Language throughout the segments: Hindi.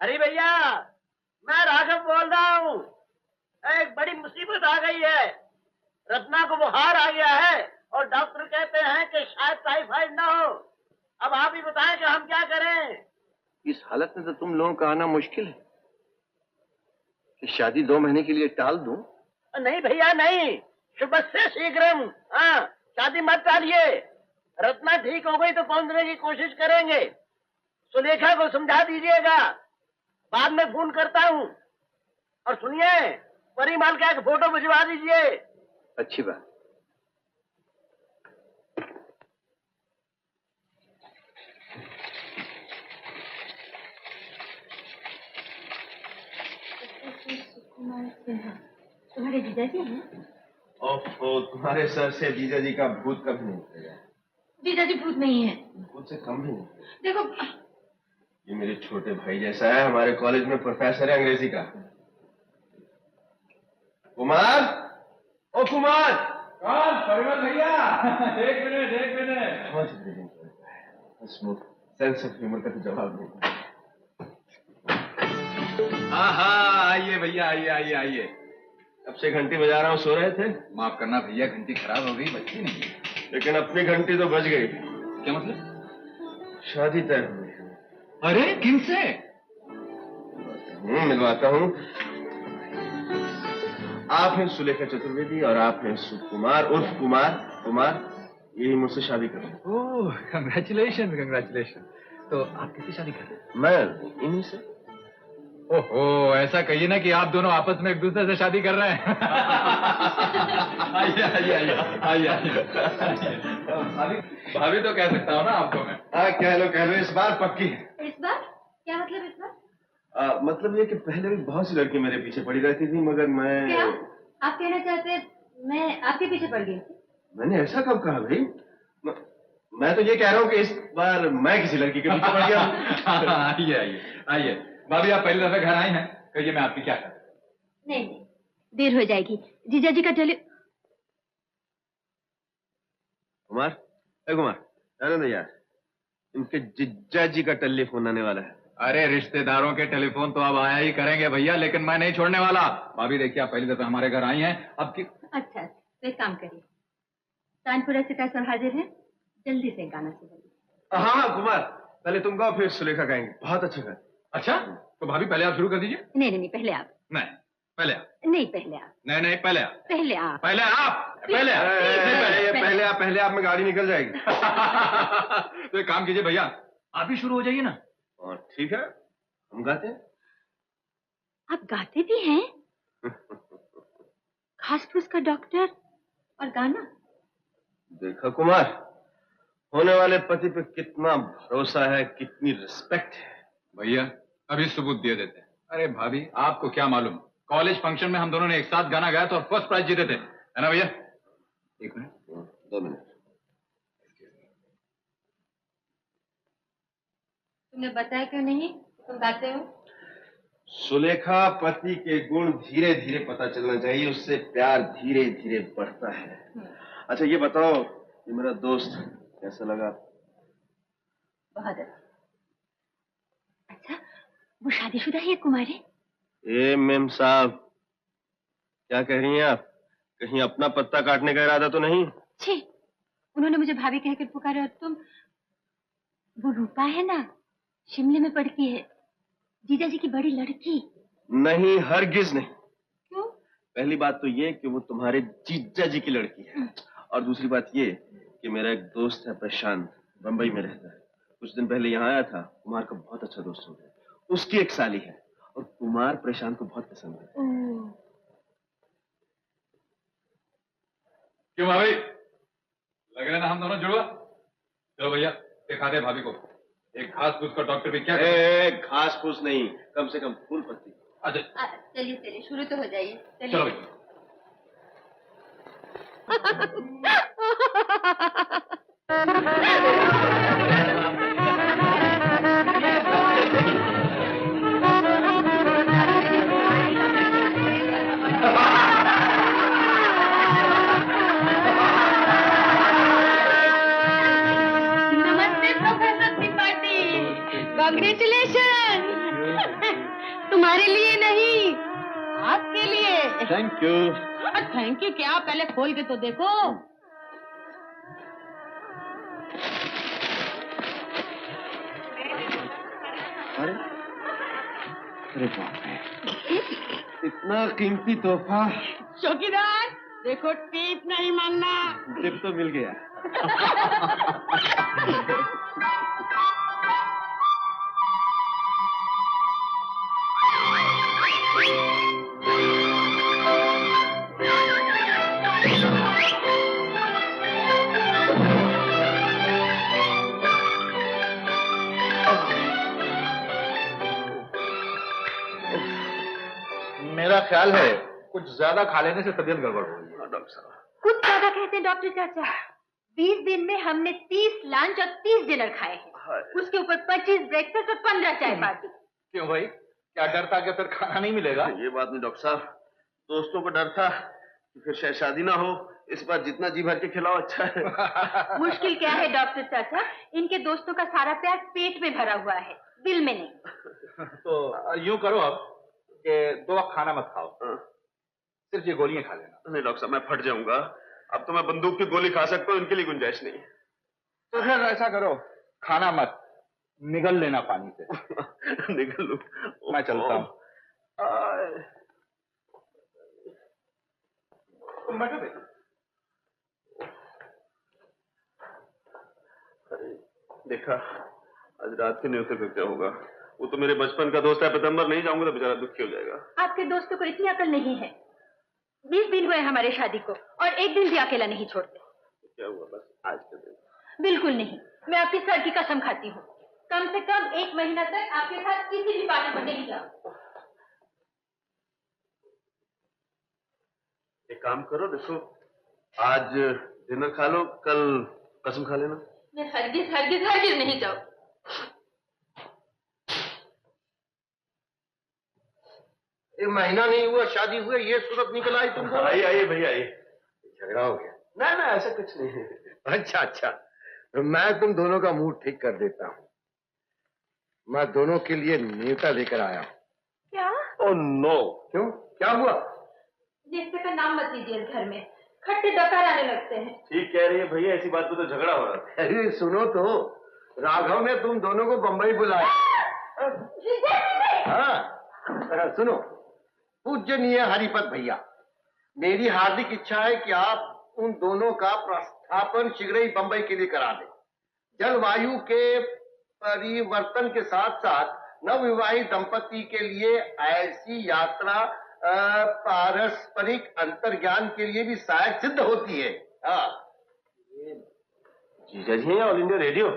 अरे भैया, मैं राघव बोल रहा हूँ। एक बड़ी मुसीबत आ गई है। रत्ना को बुखार आ गया है और डॉक्टर कहते हैं कि शायद टाइफाइड ना हो। अब आप ही बताएं कि हम क्या करें। इस हालत में तो तुम लोगों का आना मुश्किल है। कि शादी 2 महीने के लिए टाल दूं? नहीं भैया नहीं, शुभ से शीघ्रम। हाँ, शादी मत टालिए। रत्ना ठीक हो गई तो पहुंचने की कोशिश करेंगे। सुलेखा को समझा दीजिएगा, बाद में फोन करता हूँ। और सुनिए, परिमल का एक फोटो भिजवा दीजिए। अच्छी बात। तुम्हारे जीजाजी हैं? ओहो, तुम्हारे सर से जीजा जी का भूत कभी नहीं उतरेगा। जीजाजी भूत नहीं है। भूत से कम ही। देखो, ये मेरे छोटे भाई जैसा है, हमारे कॉलेज में प्रोफेसर है अंग्रेजी का। कुमार, ओ कुमार। कौन? परिमल भैया। एक मिनट। सेंस ऑफ ह्यूमर का तो जवाब नहीं। हाँ हाँ, आइए भैया, आइए। अब से घंटी बजा रहा हूँ, सो रहे थे? माफ करना भैया, घंटी खराब हो गई, बजती नहीं। लेकिन अपनी घंटी तो बज गई। क्या मतलब? शादी तय हो गई। अरे किनसे? मिलवाता हूँ। आप हैं सुलेखा चतुर्वेदी और आप हैं सुकुमार उर्फ कुमार। यही मुझसे शादी करें। ओह, कंग्रेचुलेशन। तो आप किससे शादी कर रहे हैं? मैं इन्हीं से। ओहो, ऐसा कहिए ना कि आप दोनों आपस में एक दूसरे से शादी कर रहे हैं। आइए। भाभी तो कह सकता हूँ ना आपको मैं। हाँ, कह लो, इस बार पक्की है। इस बार? क्या मतलब इस बार? मतलब ये कि पहले भी बहुत सी लड़की मेरे पीछे पड़ी रहती थी, मगर मैं... क्या आप कहना चाहते मैं आपके पीछे पड़ गई? मैंने ऐसा कब कहा भाई? मैं तो ये कह रहा हूँ कि इस बार मैं किसी लड़की के पीछे पड़ गया। आइए। भाभी, आप पहली दफे घर आई हैं, कहिए मैं आपकी क्या करूं? नहीं, देर हो जाएगी। जीजा जी का कुमार, जाने दो यार, इनके जिज्जा जी का टेलीफोन आने वाला है। अरे रिश्तेदारों के टेलीफोन तो अब आया ही करेंगे भैया, लेकिन मैं नहीं छोड़ने वाला। भाभी देखिए, आप पहली दफे हमारे घर आई हैं, अब की... अच्छा, तो एक काम करिए, तानपुरा से कैसे हाजिर है, जल्दी से गाना सुनाइए। हाँ कुमार, पहले तुम गाओ फिर सुलेखा गाएंगे। बहुत अच्छा गाए। अच्छा, तो भाभी पहले आप शुरू कर दीजिए। नहीं, पहले आप। नहीं, पहले आप। नहीं, पहले आप। नहीं, पहले आप। पहले आप। पहले आप। पहले आप में गाड़ी निकल जाएगी। तो एक काम कीजिए भैया, आप ही शुरू हो जाइए ना। और ठीक है, हम गाते हैं। आप गाते भी हैं? खास फूस का डॉक्टर और गाना। देखा कुमार, होने वाले पति पे कितना भरोसा है, कितनी रिस्पेक्ट है। भैया अभी सबूत दे देते हैं। अरे भाभी, आपको क्या मालूम, कॉलेज फंक्शन में हम दोनों ने एक साथ गाना गाया था और फर्स्ट प्राइज जीते थे, है ना भैया? 1 मिनट। 2 मिनट। तुमने बताया क्यों नहीं तुम गाते हो? सुलेखा, पति के गुण धीरे धीरे पता चलना चाहिए, उससे प्यार धीरे धीरे बढ़ता है। अच्छा ये बताओ, ये मेरा दोस्त कैसा लगा? बहुत अच्छा। वो शादीशुदा है कुमारी? ए मेम साहब, क्या कह रही हैं आप? कहीं अपना पत्ता काटने का इरादा तो नहीं? छी, उन्होंने मुझे भाभी कहकर पुकारा और तुम... वो रूपा है ना, शिमले में पढ़ती है, जीजा जी की बड़ी लड़की। नहीं, हरगिज नहीं। क्यों? पहली बात तो ये कि वो तुम्हारे जीजा जी की लड़की है, और दूसरी बात ये कि मेरा एक दोस्त है प्रशांत, बंबई में रहता है। कुछ दिन पहले यहाँ आया था, कुमार का बहुत अच्छा दोस्त हो गया। उसकी एक साली है और कुमार प्रशांत को बहुत पसंद है। क्यों भाभी, लग रहा है ना हम दोनों जुड़वा? चलो भैया, दिखा दे भाभी को एक घास फूस का डॉक्टर भी क्या। घास फूस नहीं, कम से कम फूल पत्ती। अच्छा चलिए शुरू तो हो जाइए। चलो भैया। नमस्ते प्रोफेसर त्रिपाठी, कांग्रेचुलेशन। तुम्हारे लिए नहीं, आपके लिए। Thank you. थैंक यू क्या, पहले खोल के तो देखो। अरे अरे बाप रे, इतना कीमती तोहफा। चौकीदार देखो, टिप नहीं मानना। टिप तो मिल गया। मेरा ख्याल है कुछ ज्यादा खा लेने से तबीयत गड़बड़ हो गई है। डॉक्टर साहब, कुछ ज्यादा कहते हैं डॉक्टर चाचा। 20 दिन में हमने 30 लंच और 30 डिनर खाए हैं, उसके ऊपर 25 ब्रेकफास्ट और 15 चाय पार्टी। क्यों भाई, क्या डर था कि फिर खाना नहीं मिलेगा? ये बात नहीं डॉक्टर साहब, दोस्तों को डर था कि फिर शायद शादी ना हो, इस बार जितना जी भर के खिलाओ अच्छा है। मुश्किल क्या है डॉक्टर चाचा, इनके दोस्तों का सारा प्यार पेट में भरा हुआ है, दिल में नहीं। तो यूं करो अब कि 2 वक्त खाना मत खाओ, सिर्फ ये गोलियां खा लेना। नहीं डॉक्टर साहब, मैं फट जाऊंगा। अब तो मैं बंदूक की गोली खा सकता हूँ, इनके लिए गुंजाइश नहीं। तो फिर ऐसा करो, खाना मत, निगल लेना पानी से। निकल लूं। मैं चलता हूँ। तुम बैठो बेटा। देखा, आज रात के न्योते पे क्या होगा? वो तो मेरे बचपन का दोस्त है पतंबर, नहीं जाऊंगा तो बेचारा दुखी हो जाएगा। आपके दोस्तों को इतनी अकल नहीं है। 20 दिन हुए हमारे शादी को और एक दिन भी अकेला नहीं छोड़ते। क्या हुआ बस आज के दिन? बिल्कुल नहीं, मैं आपके सर की कसम खाती हूँ, कम से कम 1 महीना तक आपके साथ किसी भी पार्टी पर नहीं जाऊँ। एक काम करो, देखो आज डिनर खा लो, कल कसम खा लेना। मैं हरगिज हरगिज हरगिज नहीं जाऊँ। एक महीना नहीं हुआ शादी हुए, ये सूरत निकल आई तुमको। आइए आइए भैया आइए। झगड़ा हो गया? ना ना, ऐसा कुछ नहीं है। अच्छा अच्छा, तो मैं तुम दोनों का मूड ठीक कर देता हूँ। मैं दोनों के लिए न्योता लेकर आया हूँ। क्या? Oh no. क्यों, क्या हुआ? रिश्ते का नाम मत लीजिए, इस घर में खट्टे डकार आने लगते हैं। ठीक कह रही है भैया, ऐसी बात पे तो झगड़ा हो रहा था। अरे सुनो तो, राघव ने तुम दोनों को बंबई बुलाया। हाँ सुनो, पूजनीय हरिपत भैया, मेरी हार्दिक इच्छा है कि आप उन दोनों का प्रस्थापन शीघ्र ही बंबई के लिए करा दें। जलवायु के परिवर्तन के साथ साथ नवविवाहित दंपति के लिए ऐसी यात्रा पारस्परिक अंतर्ज्ञान के लिए भी सहायक सिद्ध होती है। हाँ जीजा जी हैं ऑल इंडिया रेडियो।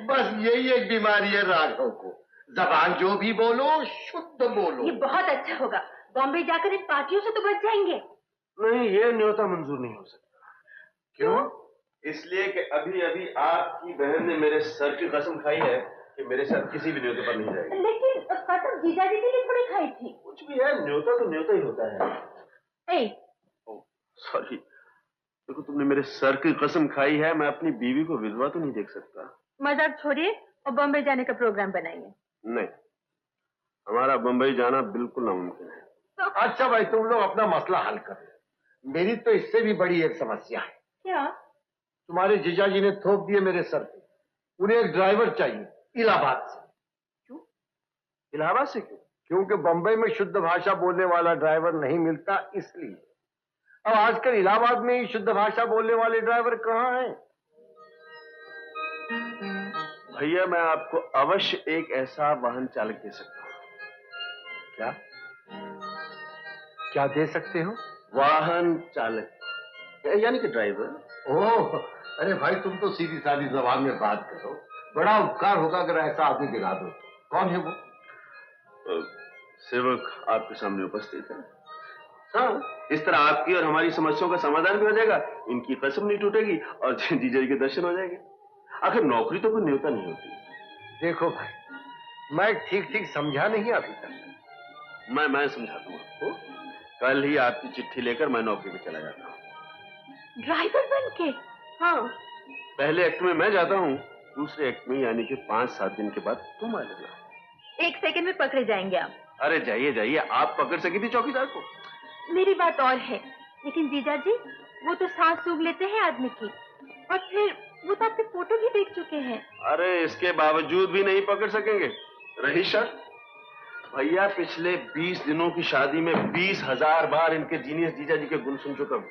बस यही एक बीमारी है राघव को, जबान जो भी बोलो शुद्ध बोलो। ये बहुत अच्छा होगा, बॉम्बे जाकर इन पार्टियों से तो बच जाएंगे। नहीं, ये न्योता मंजूर नहीं हो सकता। क्यों? इसलिए कि अभी अभी आपकी बहन ने मेरे सर की कसम खाई है कि मेरे साथ किसी भी न्योते पर नहीं जाएगी। लेकिन कसम जीजा जी के लिए थोड़ी खाई थी। कुछ भी है, न्योता तो न्योता ही होता है। सॉरी, देखो तुमने मेरे सर की कसम खाई है, मैं अपनी बीवी को विधवा तो नहीं देख सकता। मजाक छोड़िए और बॉम्बे जाने का प्रोग्राम बनाइए। नहीं, हमारा बंबई जाना बिल्कुल नामुमकिन है। अच्छा भाई, तुम लोग अपना मसला हल करो। मेरी तो इससे भी बड़ी एक समस्या है। क्या? तुम्हारे जीजा जी ने थोप दिए मेरे सर पे। उन्हें एक ड्राइवर चाहिए इलाहाबाद से। क्यों? इलाहाबाद से क्यों? क्योंकि बंबई में शुद्ध भाषा बोलने वाला ड्राइवर नहीं मिलता, इसलिए। अब आजकल इलाहाबाद में ही शुद्ध भाषा बोलने वाले ड्राइवर कहाँ हैं? भैया, मैं आपको अवश्य एक ऐसा वाहन चालक दे सकता हूँ। क्या क्या दे सकते हो? वाहन चालक यानी कि ड्राइवर। ओह, अरे भाई तुम तो सीधी सादी जबान में बात करो। बड़ा उपकार होगा अगर ऐसा आदमी दिला दो। कौन है वो? सेवक आपके सामने उपस्थित है। हाँ, इस तरह आपकी और हमारी समस्याओं का समाधान भी हो जाएगा, इनकी कसम नहीं टूटेगी और जीजा जी के दर्शन हो जाएंगे। आखिर नौकरी तो कोई न्योता नहीं होती। देखो भाई, मैं ठीक ठीक समझा नहीं अभी तक। मैं समझाता हूँ आपको। कल ही आपकी चिट्ठी लेकर मैं नौकरी पे चला जाता हूँ। ड्राइवर बन के? हाँ, पहले एक्ट में मैं जाता हूँ, दूसरे एक्ट में यानी कि 5-7 दिन के बाद तुम आ जाना। 1 सेकंड में पकड़े जाएंगे आप। अरे जाइए जाइए, आप पकड़ सकी थी चौकीदार को? मेरी बात और है, लेकिन जीजा जी वो तो सांस सूंघ लेते हैं आदमी की, और फिर वो तो आपके फोटो भी देख चुके हैं। अरे इसके बावजूद भी नहीं पकड़ सकेंगे? रही शर्त? भैया पिछले 20 दिनों की शादी में 20,000 बार इनके जीनियस जीजा जी के गुण सुन चुका हूं।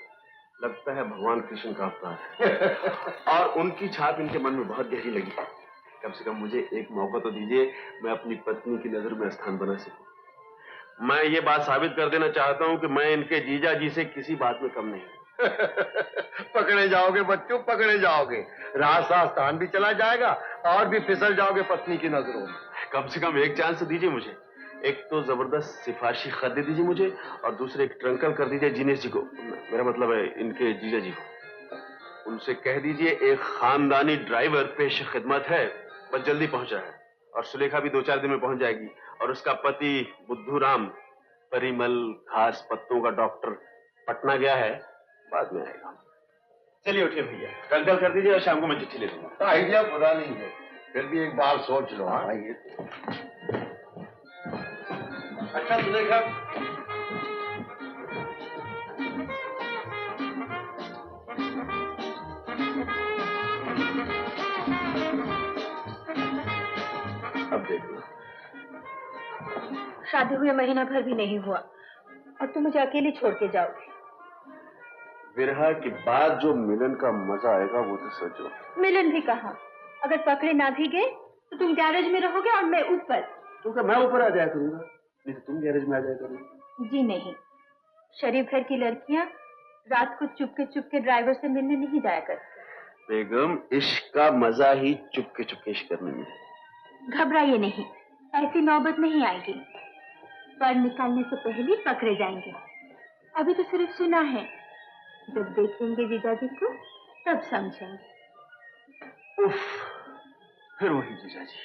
लगता है भगवान कृष्ण का अवतार। और उनकी छाप इनके मन में बहुत गहरी लगी। कम से कम मुझे एक मौका तो दीजिए, मैं अपनी पत्नी की नजर में स्थान बना सकूं। मैं ये बात साबित कर देना चाहता हूं कि मैं इनके जीजा जी से किसी बात में कम नहीं। पकड़े जाओगे बच्चों, पकड़े जाओगे। रास्ता स्थान भी चला जाएगा और भी फिसल जाओगे पत्नी की नजरों में। कम से कम एक चांस दीजिए मुझे। एक तो जबरदस्त सिफारिशी खत दे दीजिए मुझे, और दूसरे एक ट्रंकल कर दीजिए जिनेश जी को, मेरा मतलब है इनके जीजा जी को। उनसे कह दीजिए एक खानदानी ड्राइवर पेश खिदमत है, बस जल्दी पहुंचा है। और सुलेखा भी 2-4 दिन में पहुंच जाएगी। और उसका पति बुद्धू राम परिमल घास पत्तों का डॉक्टर पटना गया है, बाद में आएगा। चलिए उठिए भैया, ट्रंकल कर दीजिए और शाम को मैं चिट्ठी ले लूंगा। आइडिया बुरा नहीं है, फिर भी एक बार सोच लो। हाँ ये अच्छा सुलेखा, अब देख लो। शादी हुए महीना भर भी नहीं हुआ और तुम मुझे अकेले छोड़ के जाओगे। विरहा के बाद जो मिलन का मजा आएगा वो तो सोचो। मिलन भी कहा, अगर पकड़े ना भी गए तो तुम गैरेज में रहोगे और मैं ऊपर। तो क्या मैं ऊपर आ जाया करूंगा? नहीं तो तुम गैरेज में आ जाया करोगे। जी नहीं, शरीफ घर की लड़कियां रात को चुपके ड्राइवर से मिलने नहीं जाया करती। बेगम, इश्क का मजा ही चुपके चुपके करने में है। घबराइए नहीं, ऐसी नौबत नहीं आएगी। पर निकालने से पहले पकड़े जाएंगे। अभी तो सिर्फ सुना है, जब देखेंगे जीजा जी को तब समझेंगे। उफ, फिर वही जीजा जी।